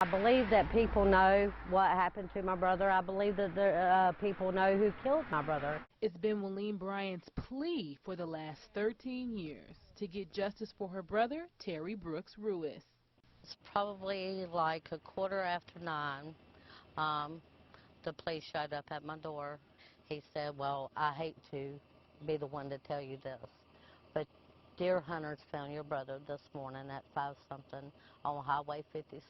I believe that people know what happened to my brother. I believe that the people know who killed my brother. It's been Willene Bryant's plea for the last 13 years to get justice for her brother, Terry Brooks Rewis. It's probably like 9:15. The police showed up at my door. He said, well, I hate to be the one to tell you this, but deer hunters found your brother this morning at 5-something on Highway 56.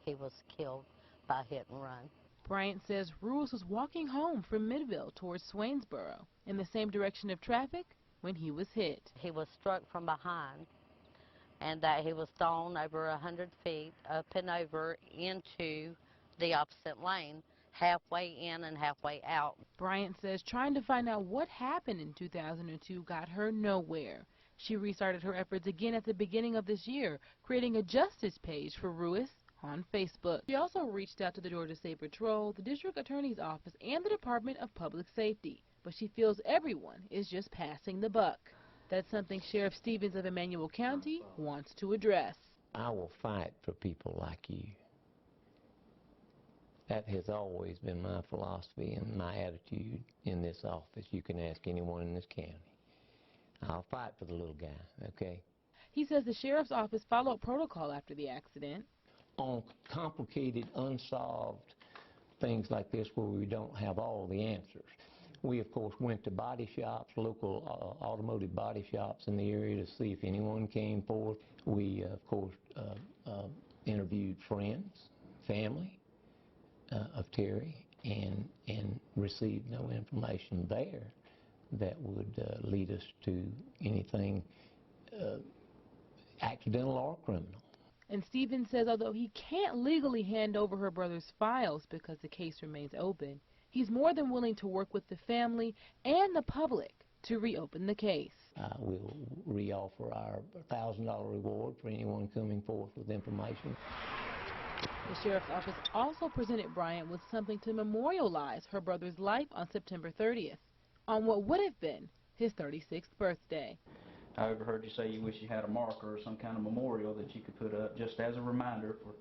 He was killed by hit and run. Bryant says Rewis was walking home from Midville towards Swainsboro in the same direction of traffic when he was hit. He was struck from behind, and that he was thrown over 100 feet up and over into the opposite lane, halfway in and halfway out. Bryant says trying to find out what happened in 2002 got her nowhere. She restarted her efforts again at the beginning of this year, creating a justice page for Rewis on Facebook. She also reached out to the Georgia State Patrol, the District Attorney's Office, and the Department of Public Safety, but she feels everyone is just passing the buck. That's something Sheriff Stevens of Emmanuel County wants to address. I will fight for people like you. That has always been my philosophy and my attitude in this office. You can ask anyone in this county. I'll fight for the little guy, okay? He says the Sheriff's Office followed protocol after the accident. On complicated, unsolved things like this where we don't have all the answers, we, of course, went to body shops, local automotive body shops in the area to see if anyone came forth. We, of course, interviewed friends, family of Terry, and received no information there that would lead us to anything accidental or criminal. And Stevens says although he can't legally hand over her brother's files because the case remains open, he's more than willing to work with the family and the public to reopen the case. We'll reoffer our $1,000 reward for anyone coming forth with information. The Sheriff's Office also presented Bryant with something to memorialize her brother's life on September 30th, on what would have been his 36th birthday. I overheard you say you wish you had a marker or some kind of memorial that you could put up just as a reminder for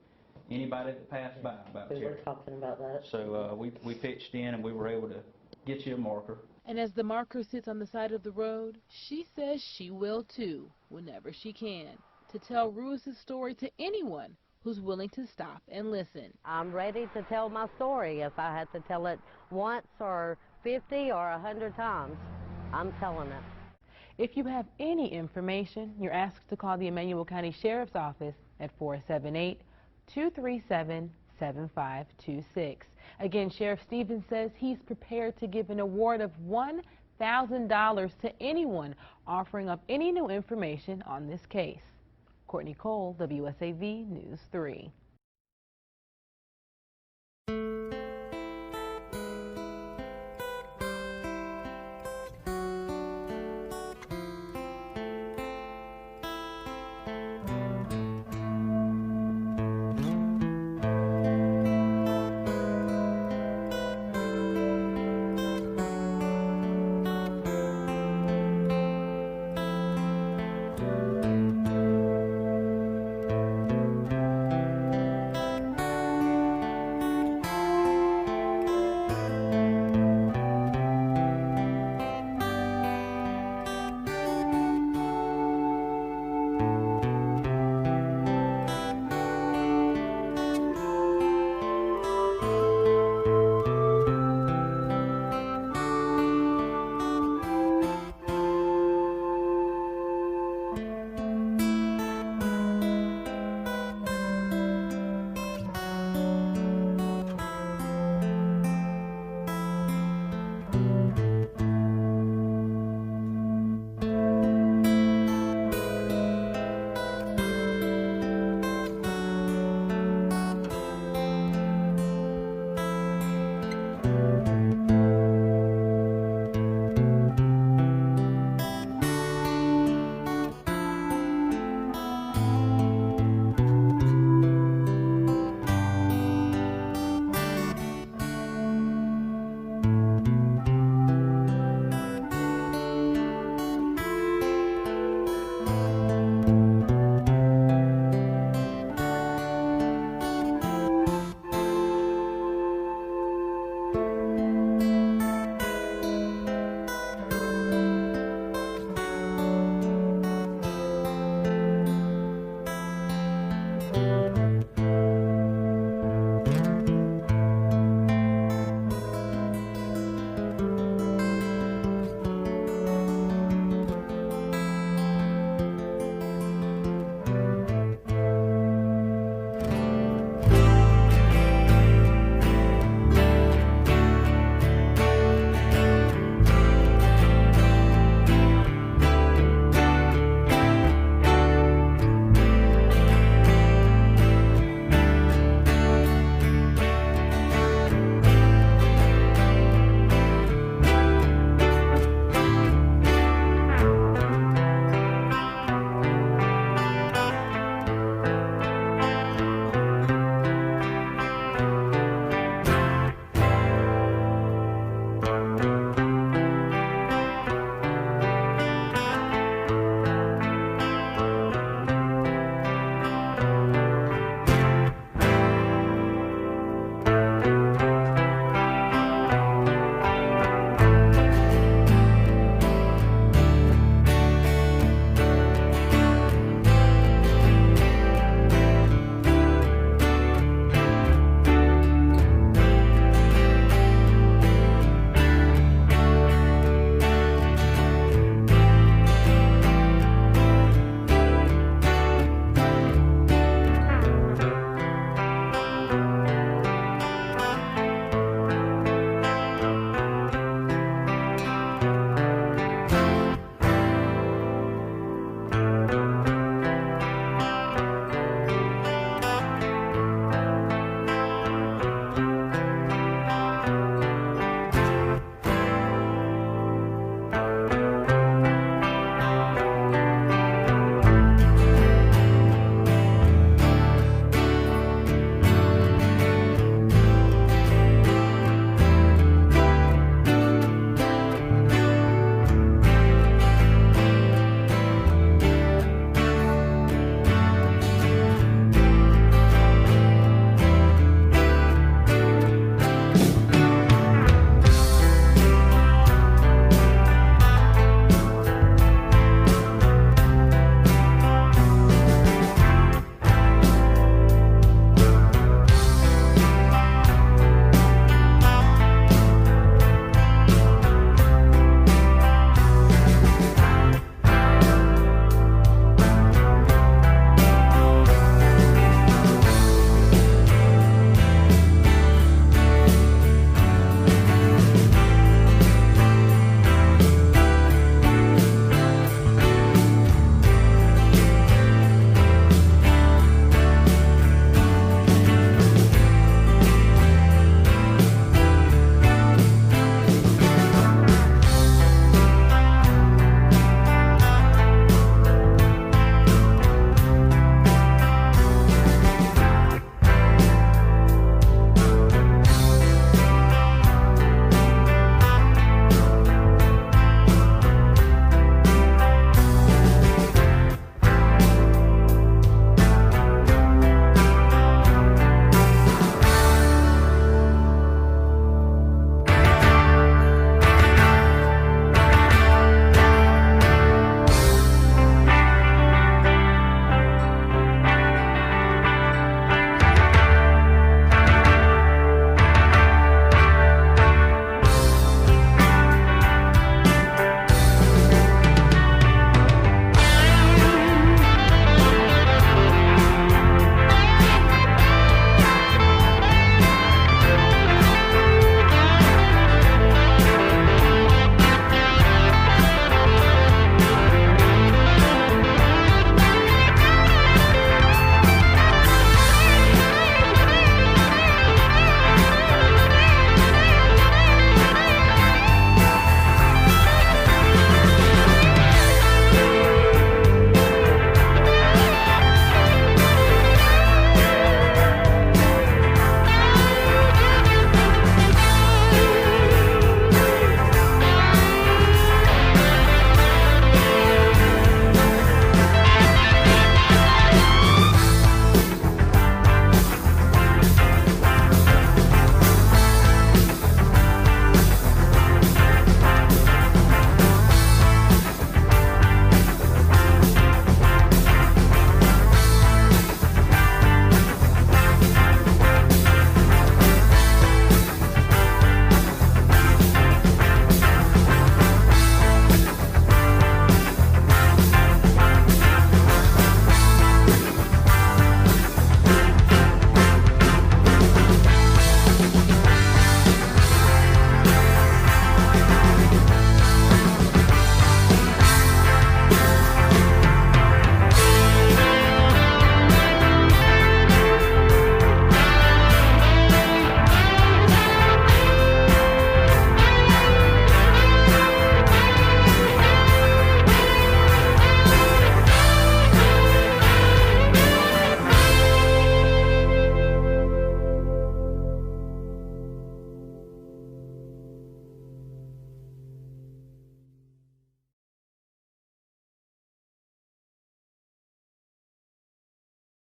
anybody that passed by about Terry. We were talking about that. So we pitched in and we were able to get you a marker. And as the marker sits on the side of the road, she says she will too, whenever she can, to tell Rewis's story to anyone who's willing to stop and listen. I'm ready to tell my story. If I had to tell it once or 50 or 100 times, I'm telling it. If you have any information, you're asked to call the Emmanuel County Sheriff's Office at 478-237-7526. Again, Sheriff Stevens says he's prepared to give an award of $1,000 to anyone offering up any new information on this case. Courtney Cole, WSAV News 3.